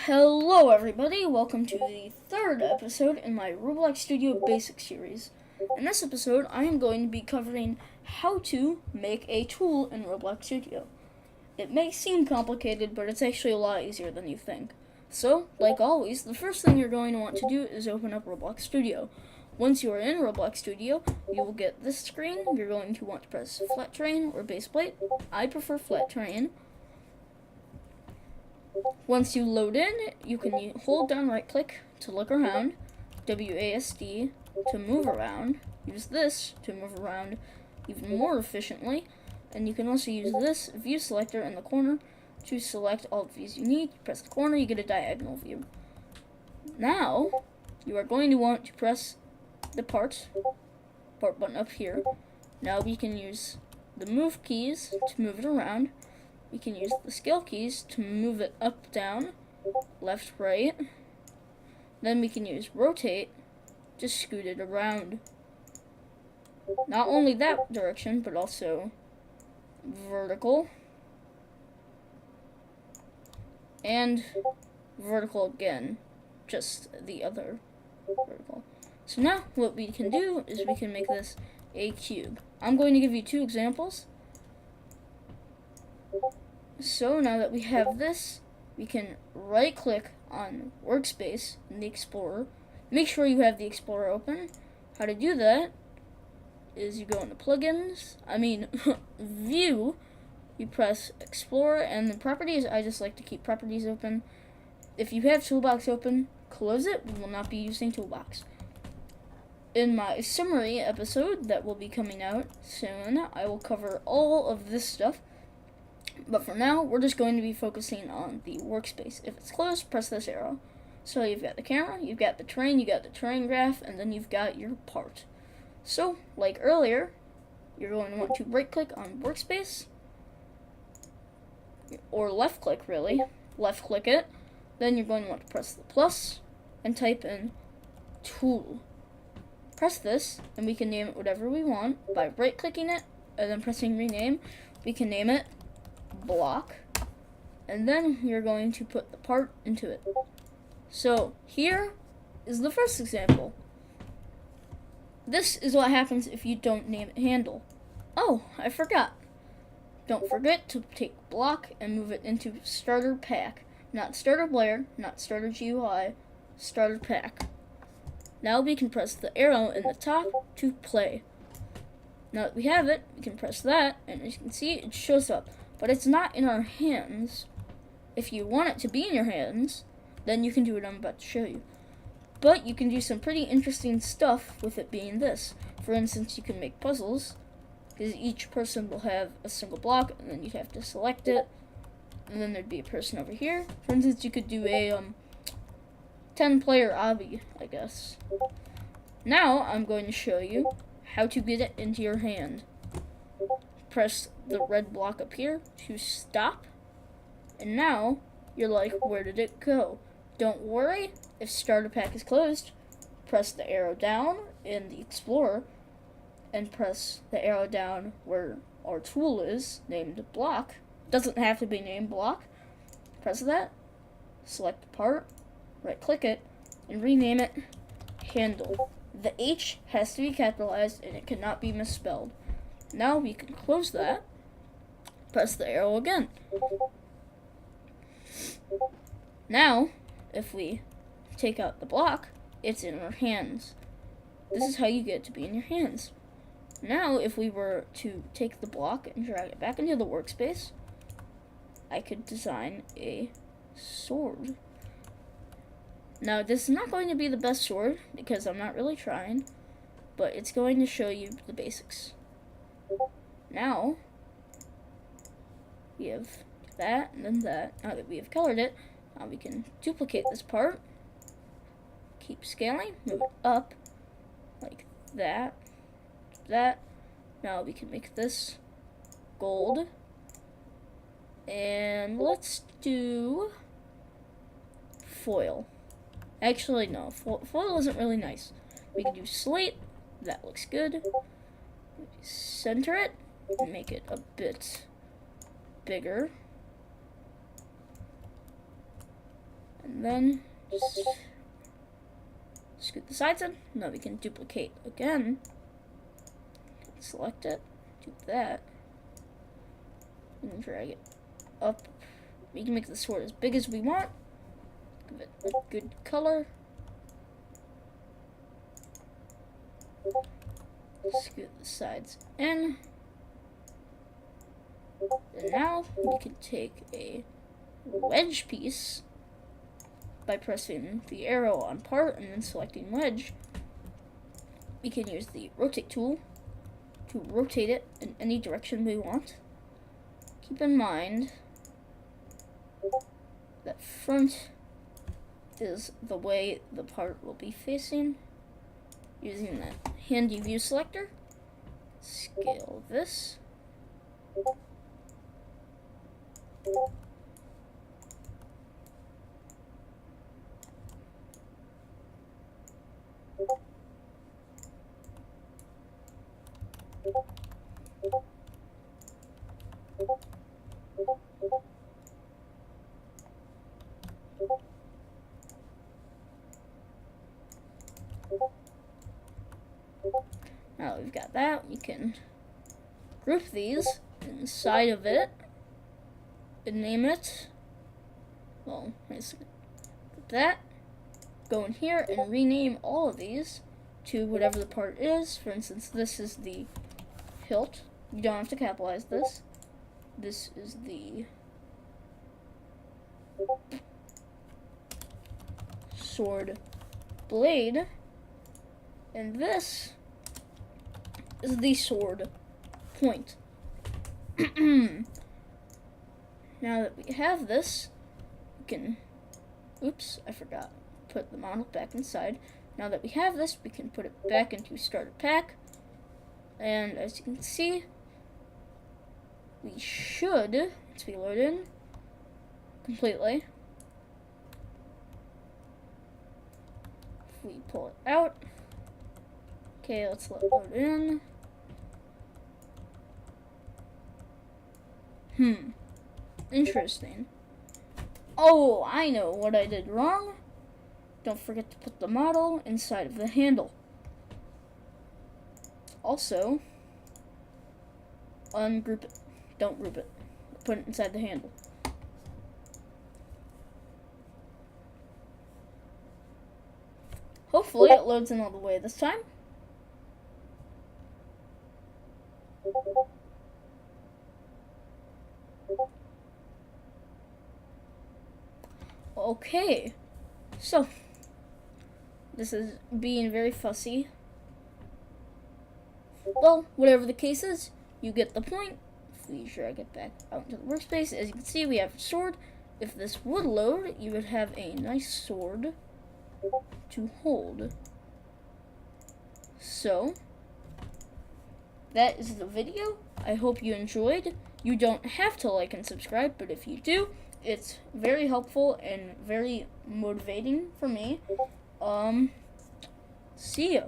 Hello everybody, welcome to the third episode in my Roblox Studio Basics series. In this episode, I am going to be covering how to make a tool in Roblox Studio. It may seem complicated, but it's actually a lot easier than you think. So, like always, the first thing you're going to want to do is open up Roblox Studio. Once you are in Roblox Studio, you will get this screen. You're going to want to press Flat Terrain or Base Plate. I prefer Flat Terrain. Once you load in, you can hold down right click to look around, WASD to move around, use this to move around even more efficiently, and you can also use this view selector in the corner to select all the views you need. You press the corner, you get a diagonal view. Now, you are going to want to press the part button up here. Now we can use the move keys to move it around. We can use the scale keys to move it up, down, left, right. Then we can use rotate to scoot it around. Not only that direction, but also vertical. And vertical again, just the other vertical. So now what we can do is we can make this a cube. I'm going to give you two examples. So now that we have this, we can right click on workspace in the Explorer. Make sure you have the Explorer open. How to do that is you go into plugins, view, you press Explorer, and then properties. I just like to keep properties open. If you have Toolbox open, close it. We will not be using Toolbox. In my summary episode that will be coming out soon, I will cover all of this stuff. But for now, we're just going to be focusing on the workspace. If it's closed, press this arrow. So you've got the camera, you've got the terrain, you got the terrain graph, and then you've got your part. So, like earlier, you're going to want to right click on workspace, or left click really, left click it. Then you're going to want to press the plus and type in tool. Press this, and we can name it whatever we want by right clicking it and then pressing rename. We can name it block, and then you're going to put the part into it. So here is the first example. This is what happens if you don't name it handle. Oh, I forgot. Don't forget to take block and move it into starter pack. Not starter player, not starter GUI, starter pack. Now we can press the arrow in the top to play. Now that we have it, we can press that, and as you can see, it shows up. But it's not in our hands. If you want it to be in your hands, then you can do what I'm about to show you. But you can do some pretty interesting stuff with it being this. For instance, you can make puzzles, because each person will have a single block, and then you'd have to select it, and then there'd be a person over here. For instance, you could do a 10-player obby, I guess. Now, I'm going to show you how to get it into your hand. Press the red block up here to stop, and now you're like, where did it go? Don't worry, if starter pack is closed, press the arrow down in the Explorer and press the arrow down where our tool is named block. Doesn't have to be named block. Press that, select the part, right click it, and rename it handle. The H has to be capitalized and it cannot be misspelled. Now we can close that, press the arrow again. Now, if we take out the block, it's in our hands. This is how you get it to be in your hands. Now, if we were to take the block and drag it back into the workspace, I could design a sword. Now, this is not going to be the best sword, because I'm not really trying, but it's going to show you the basics. Now, we have that, and then that. Now that we have colored it, now we can duplicate this part, keep scaling, move it up, like that, that. Now we can make this gold, and let's do foil. Actually, no, foil isn't really nice. We can do slate, that looks good. Center it, and make it a bit bigger. And then just scoot the sides in. Now we can duplicate again. Select it, do that, and drag it up. We can make the sword as big as we want. Give it a good color. Scoot the sides in. And now we can take a wedge piece by pressing the arrow on part and then selecting wedge. We can use the rotate tool to rotate it in any direction we want. Keep in mind that front is the way the part will be facing. Using that handy view selector, scale this. Now that we've got that, we can group these inside of it and name it, well, let's group that, go in here and rename all of these to whatever the part is. For instance, this is the hilt. You don't have to capitalize this. This is the sword blade, and this is the sword point. Now that we have this, we can, oops, I forgot, put the model back inside. Now that we have this, we can put it back into starter pack, and as you can see, we should, once we load in completely, if we pull it out, okay, let's let it load in. Interesting. Oh, I know what I did wrong. Don't forget to put the model inside of the handle. Also, ungroup it. Don't group it. Put it inside the handle. Hopefully it loads in all the way this time. Okay, so this is being very fussy. Well, whatever the case is, you get the point. If we drag it back out into the workspace, as you can see, we have a sword. If this would load, you would have a nice sword to hold. So, that is the video. I hope you enjoyed. You don't have to like and subscribe, but if you do, it's very helpful and very motivating for me. See ya.